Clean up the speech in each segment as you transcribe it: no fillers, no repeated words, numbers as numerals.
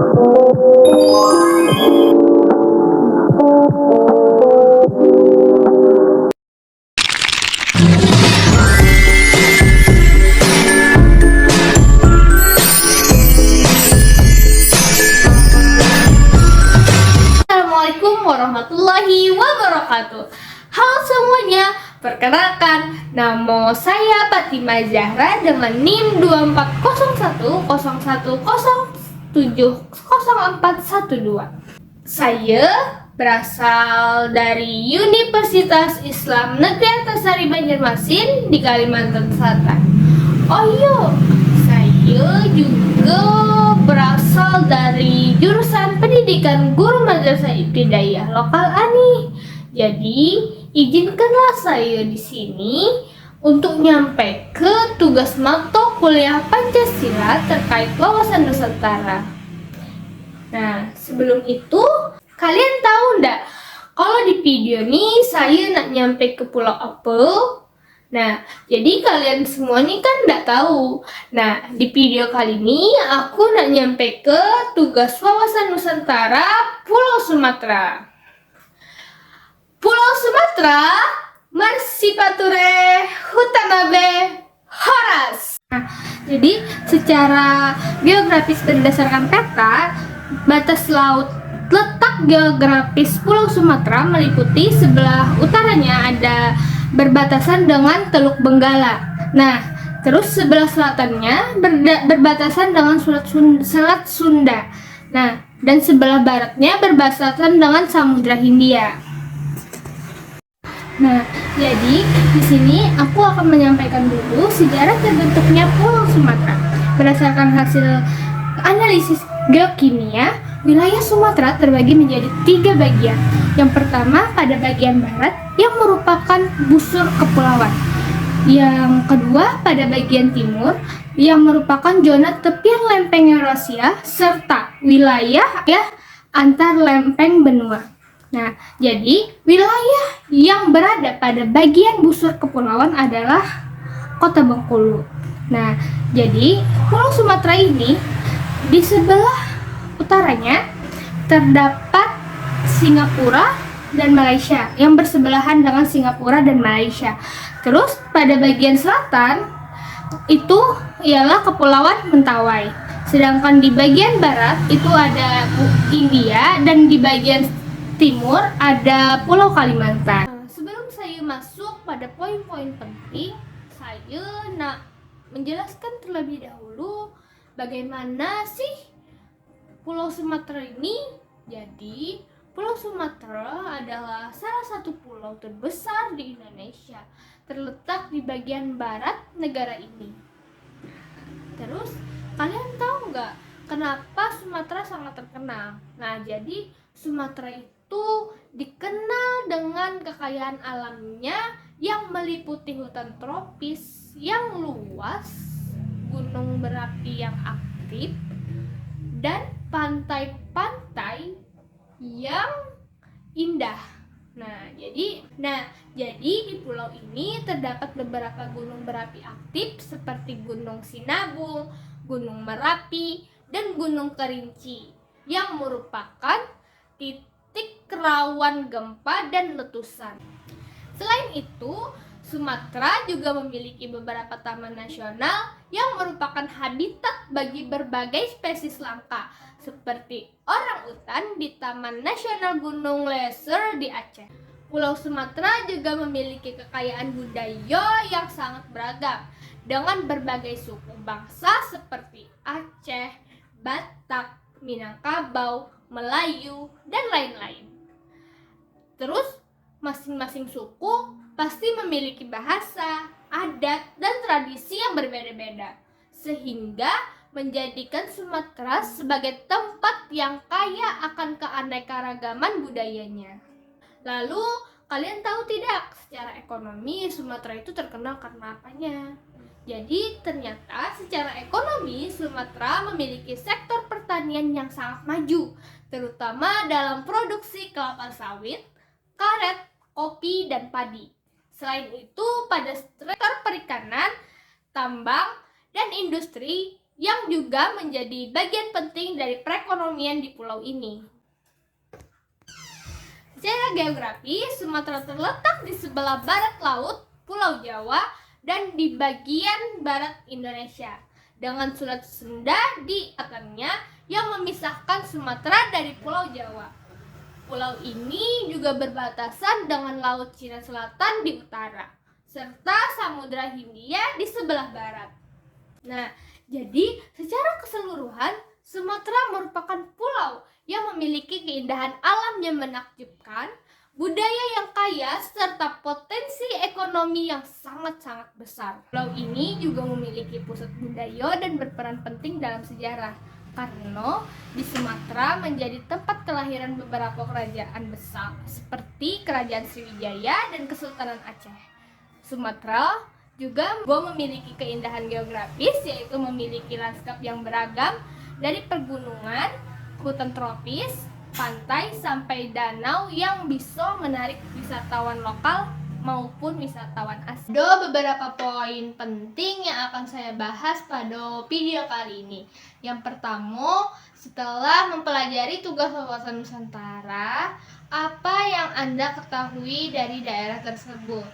Assalamualaikum warahmatullahi wabarakatuh. Halo semuanya, perkenalkan nama saya Fatimah Zahra dengan NIM 240101070412. Saya berasal dari Universitas Islam Negeri Antasari Banjarmasin di Kalimantan Selatan. Oh iya, saya juga berasal dari jurusan pendidikan guru madrasah ibtidaiyah lokal ANI. Jadi, izinkanlah saya di sini untuk nyampe ke tugas mata kuliah Pancasila terkait wawasan Nusantara. Nah, sebelum itu, kalian tahu nggak kalau di video ini saya nak nyampe ke pulau apa? Nah, jadi kalian semua nih kan nggak tahu. Nah, di video kali ini aku nak nyampe ke tugas wawasan Nusantara Pulau Sumatera. Pulau Sumatera, Marsipature, Hutanabe, Horas. Nah, jadi secara geografis berdasarkan peta, batas laut letak geografis Pulau Sumatera meliputi sebelah utaranya ada berbatasan dengan Teluk Benggala. Nah, terus sebelah selatannya berbatasan dengan Selat Sunda. Nah, dan sebelah baratnya berbatasan dengan Samudra Hindia. Nah, jadi di sini aku akan menyampaikan dulu sejarah terbentuknya Pulau Sumatera. Berdasarkan hasil analisis geokimia, wilayah Sumatera terbagi menjadi 3 bagian. Yang pertama pada bagian barat yang merupakan busur kepulauan. Yang kedua pada bagian timur yang merupakan zona tepian lempeng Eurasia serta wilayah antar lempeng benua. Nah, jadi wilayah yang berada pada bagian busur kepulauan adalah Kota Bengkulu. Nah, jadi Pulau Sumatera ini di sebelah utaranya terdapat Singapura dan Malaysia yang bersebelahan dengan Singapura dan Malaysia. Terus pada bagian selatan itu ialah Kepulauan Mentawai. Sedangkan di bagian barat itu ada India dan di bagian timur ada Pulau Kalimantan. Sebelum saya masuk pada poin-poin penting, saya nak menjelaskan terlebih dahulu bagaimana sih Pulau Sumatera ini. Jadi, Pulau Sumatera adalah salah satu pulau terbesar di Indonesia, terletak di bagian barat negara ini. Terus, kalian tahu nggak kenapa Sumatera sangat terkenal? Nah, jadi Sumatera itu dikenal dengan kekayaan alamnya yang meliputi hutan tropis yang luas, gunung berapi yang aktif, dan pantai-pantai yang indah. Nah, jadi di pulau ini terdapat beberapa gunung berapi aktif seperti Gunung Sinabung, Gunung Merapi, dan Gunung Kerinci yang merupakan titik rawan gempa dan letusan. Selain itu, Sumatera juga memiliki beberapa taman nasional yang merupakan habitat bagi berbagai spesies langka, seperti orangutan di Taman Nasional Gunung Leser di Aceh. Pulau Sumatera juga memiliki kekayaan budaya yang sangat beragam, dengan berbagai suku bangsa seperti Aceh, Batak, Minangkabau, Melayu, dan lain-lain. Terus, masing-masing suku pasti memiliki bahasa, adat, dan tradisi yang berbeda-beda, sehingga menjadikan Sumatera sebagai tempat yang kaya akan keanekaragaman budayanya. Lalu, kalian tahu tidak, secara ekonomi Sumatera itu terkenal karena apanya? Jadi, ternyata secara ekonomi Sumatera memiliki sektor pertanian yang sangat maju, terutama dalam produksi kelapa sawit, karet, kopi, dan padi. Selain itu, pada sektor perikanan, tambang, dan industri yang juga menjadi bagian penting dari perekonomian di pulau ini. Secara geografi, Sumatera terletak di sebelah barat laut Pulau Jawa dan di bagian barat Indonesia, dengan Selat Sunda di atasnya yang memisahkan Sumatera dari Pulau Jawa. Pulau ini juga berbatasan dengan Laut Cina Selatan di utara, serta Samudra Hindia di sebelah barat. Nah, jadi secara keseluruhan, Sumatera merupakan pulau yang memiliki keindahan alam yang menakjubkan, budaya yang kaya, serta potensi ekonomi yang sangat-sangat besar. Pulau ini juga memiliki pusat budaya dan berperan penting dalam sejarah, karena di Sumatera menjadi tempat kelahiran beberapa kerajaan besar, seperti Kerajaan Sriwijaya dan Kesultanan Aceh. Sumatera juga memiliki keindahan geografis, yaitu memiliki lanskap yang beragam dari pegunungan, hutan tropis, pantai, sampai danau yang bisa menarik wisatawan lokal maupun wisatawan asing. Ada beberapa poin penting yang akan saya bahas pada video kali ini. Yang pertama, setelah mempelajari tugas wawasan Nusantara, apa yang Anda ketahui dari daerah tersebut?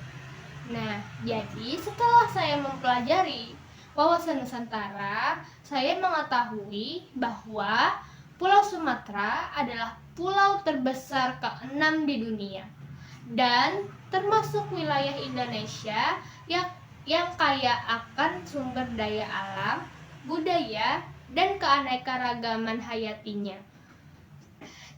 Nah, jadi setelah saya mempelajari wawasan Nusantara, saya mengetahui bahwa Pulau Sumatera adalah pulau terbesar ke-6 di dunia dan termasuk wilayah Indonesia yang kaya akan sumber daya alam, budaya, dan keanekaragaman hayatinya.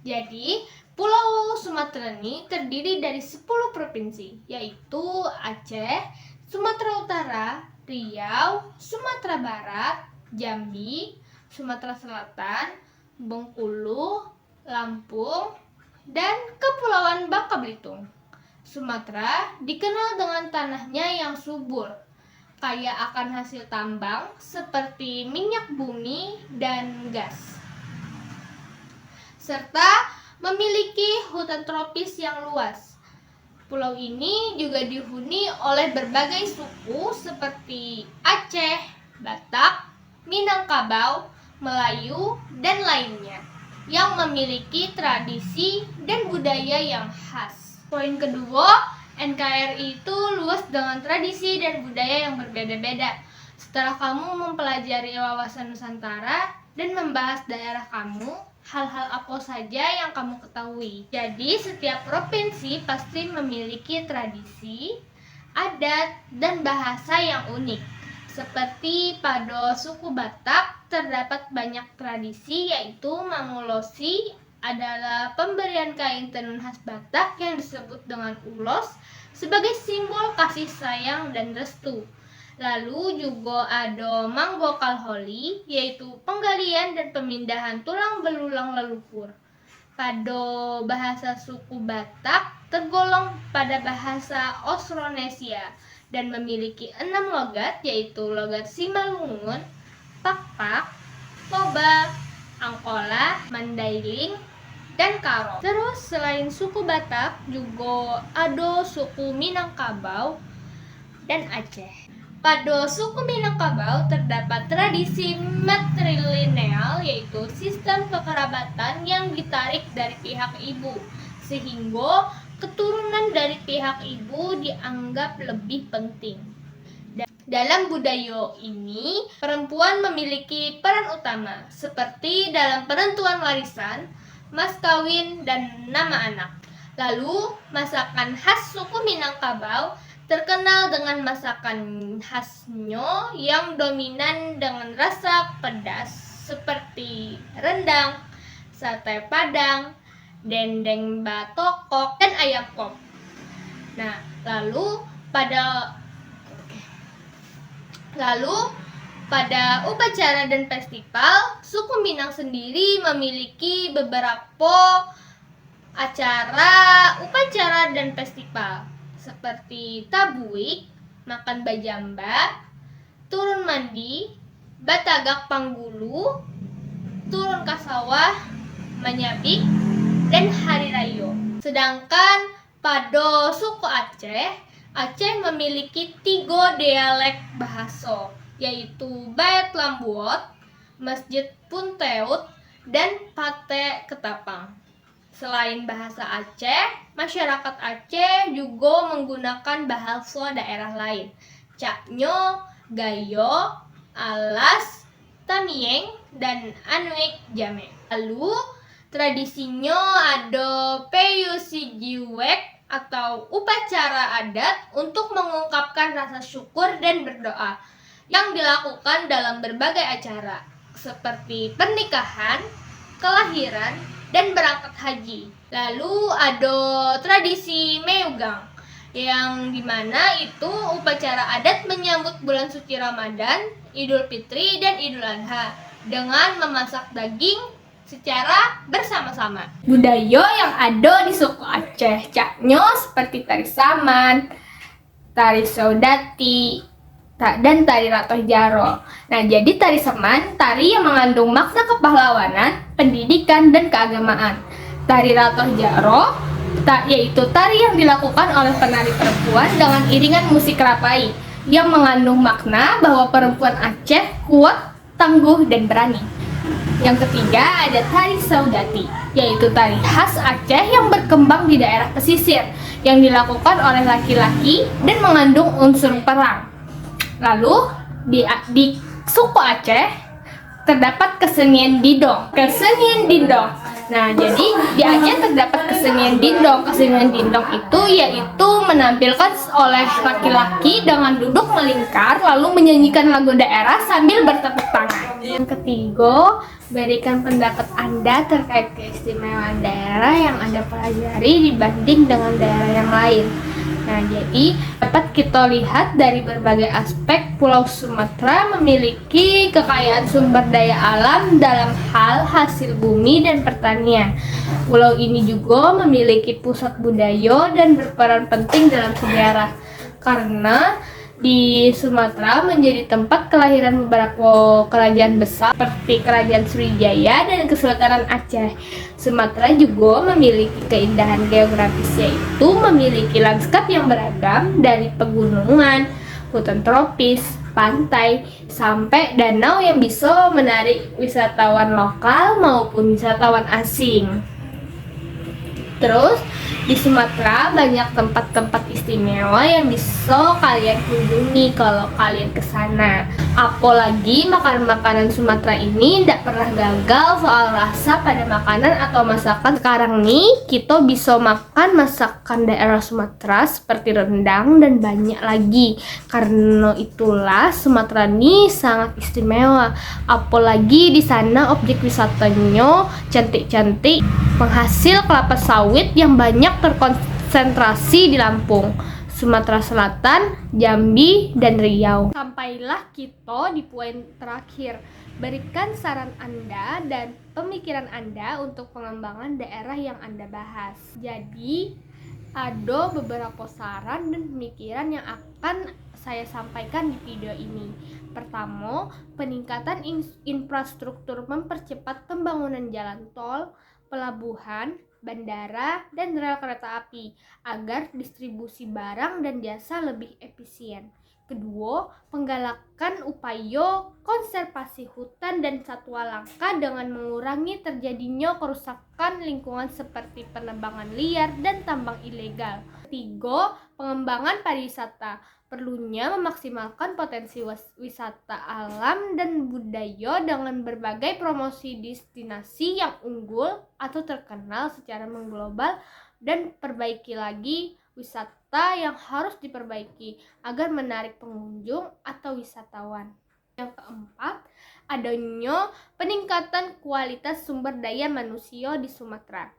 Jadi, Pulau Sumatera ini terdiri dari 10 provinsi, yaitu Aceh, Sumatera Utara, Riau, Sumatera Barat, Jambi, Sumatera Selatan, Bengkulu, Lampung, dan Kepulauan Bangka Belitung. Sumatera dikenal dengan tanahnya yang subur, kaya akan hasil tambang seperti minyak bumi dan gas, serta memiliki hutan tropis yang luas. Pulau ini juga dihuni oleh berbagai suku seperti Aceh, Batak, Minangkabau, Melayu, dan lainnya yang memiliki tradisi dan budaya yang khas. Poin kedua, NKRI itu luas dengan tradisi dan budaya yang berbeda-beda. Setelah kamu mempelajari wawasan Nusantara dan membahas daerah kamu, hal-hal apa saja yang kamu ketahui. Jadi, setiap provinsi pasti memiliki tradisi, adat, dan bahasa yang unik. Seperti pada suku Batak, terdapat banyak tradisi, yaitu Mangulosi adalah pemberian kain tenun khas Batak yang disebut dengan ulos sebagai simbol kasih sayang dan restu. Lalu juga ada Mangbokal Holi, yaitu penggalian dan pemindahan tulang belulang leluhur. Pada bahasa suku Batak tergolong pada bahasa Austronesia dan memiliki 6 logat, yaitu logat Simalungun, Pakpak, Toba, Angkola, Mandailing, dan Karo. Terus selain suku Batak juga ada suku Minangkabau dan Aceh. Pada suku Minangkabau terdapat tradisi matrilineal, yaitu sistem kekerabatan yang ditarik dari pihak ibu, sehingga keturunan dari pihak ibu dianggap lebih penting. Dalam budaya ini, perempuan memiliki peran utama, seperti dalam penentuan warisan, mas kawin, dan nama anak. Lalu, masakan khas suku Minangkabau terkenal dengan masakan khasnya yang dominan dengan rasa pedas, seperti rendang, sate padang, dendeng batokok, dan ayam pop. Nah, lalu pada upacara dan festival, suku Minang sendiri memiliki beberapa upacara dan festival, seperti tabuik, makan bajamba, turun mandi, batagak panggulu, turun kasawah, menyabik, dan hari raya. Sedangkan pada suku Aceh memiliki 3 dialek bahasa, yaitu Bayat Lambuot, Masjid Punteut, dan Pate Ketapang. Selain bahasa Aceh, masyarakat Aceh juga menggunakan bahasa daerah lain. Caknyo, Gayo, Alas, Tamieng, dan Anuik Jame. Lalu, tradisinya ada Peyusijiwek atau upacara adat untuk mengungkapkan rasa syukur dan berdoa yang dilakukan dalam berbagai acara seperti pernikahan, kelahiran, dan berangkat haji. Lalu ada tradisi Meugang yang dimana itu upacara adat menyambut bulan suci Ramadan, Idul Fitri, dan Idul Adha dengan memasak daging secara bersama-sama. Budaya yang ada di suku Aceh caknyo seperti tari saman, tari saudati, dan tari ratoh jaro. Nah, jadi tari saman, tari yang mengandung makna kepahlawanan, pendidikan, dan keagamaan. Tari ratoh jaro, yaitu tari yang dilakukan oleh penari perempuan dengan iringan musik rapai, yang mengandung makna bahwa perempuan Aceh kuat, tangguh, dan berani. Yang ketiga ada tari saudati, yaitu tari khas Aceh yang berkembang di daerah pesisir, yang dilakukan oleh laki-laki dan mengandung unsur perang. Lalu di suku Aceh terdapat kesenian dindong. Nah, jadi di Aceh terdapat kesenian dindong. Kesenian dindong itu yaitu menampilkan oleh laki-laki dengan duduk melingkar lalu menyanyikan lagu daerah sambil bertepuk tangan. Yang ketiga, berikan pendapat Anda terkait keistimewaan daerah yang Anda pelajari dibanding dengan daerah yang lain. Nah, jadi dapat kita lihat dari berbagai aspek Pulau Sumatera memiliki kekayaan sumber daya alam dalam hal hasil bumi dan pertanian. Pulau ini juga memiliki pusat budaya dan berperan penting dalam sejarah karena di Sumatera menjadi tempat kelahiran beberapa kerajaan besar seperti Kerajaan Sriwijaya dan Kesultanan Aceh. Sumatera juga memiliki keindahan geografis, yaitu memiliki lanskap yang beragam dari pegunungan, hutan tropis, pantai, sampai danau yang bisa menarik wisatawan lokal maupun wisatawan asing. Terus di Sumatera banyak tempat-tempat istimewa yang bisa kalian kunjungi kalau kalian ke sana. Apalagi makanan-makanan Sumatera ini tidak pernah gagal soal rasa pada makanan atau masakan. Sekarang nih kita bisa makan masakan daerah Sumatera seperti rendang dan banyak lagi. Karena itulah Sumatera ini sangat istimewa. Apalagi di sana objek wisatanya cantik-cantik, penghasil kelapa sawit yang banyak terkonsentrasi di Lampung, Sumatera Selatan, Jambi, dan Riau. Sampailah kita di poin terakhir. Berikan saran Anda dan pemikiran Anda untuk pengembangan daerah yang Anda bahas. Jadi, ada beberapa saran dan pemikiran yang akan saya sampaikan di video ini. Pertama, peningkatan infrastruktur mempercepat pembangunan jalan tol, pelabuhan, bandara, dan rel kereta api agar distribusi barang dan jasa lebih efisien. Kedua, penggalakan upaya konservasi hutan dan satwa langka dengan mengurangi terjadinya kerusakan lingkungan seperti penebangan liar dan tambang ilegal. Ketiga, pengembangan pariwisata. Perlunya memaksimalkan potensi wisata alam dan budaya dengan berbagai promosi destinasi yang unggul atau terkenal secara mengglobal, dan perbaiki lagi wisata yang harus diperbaiki agar menarik pengunjung atau wisatawan. Yang keempat, adanya peningkatan kualitas sumber daya manusia di Sumatera.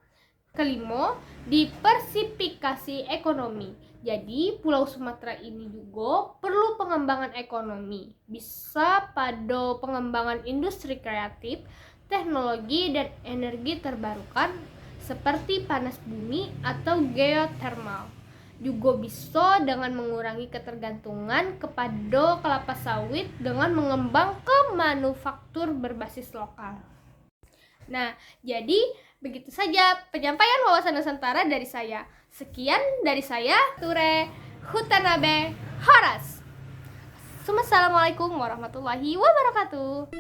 Kelima, diversifikasi ekonomi. Jadi, Pulau Sumatera ini juga perlu pengembangan ekonomi. Bisa pada pengembangan industri kreatif, teknologi, dan energi terbarukan seperti panas bumi atau geothermal. Juga bisa dengan mengurangi ketergantungan kepada kelapa sawit dengan mengembangkan manufaktur berbasis lokal. Nah, jadi begitu saja penyampaian wawasan Nusantara dari saya. Sekian dari saya, Ture Hutanabe Horas. Assalamualaikum warahmatullahi wabarakatuh.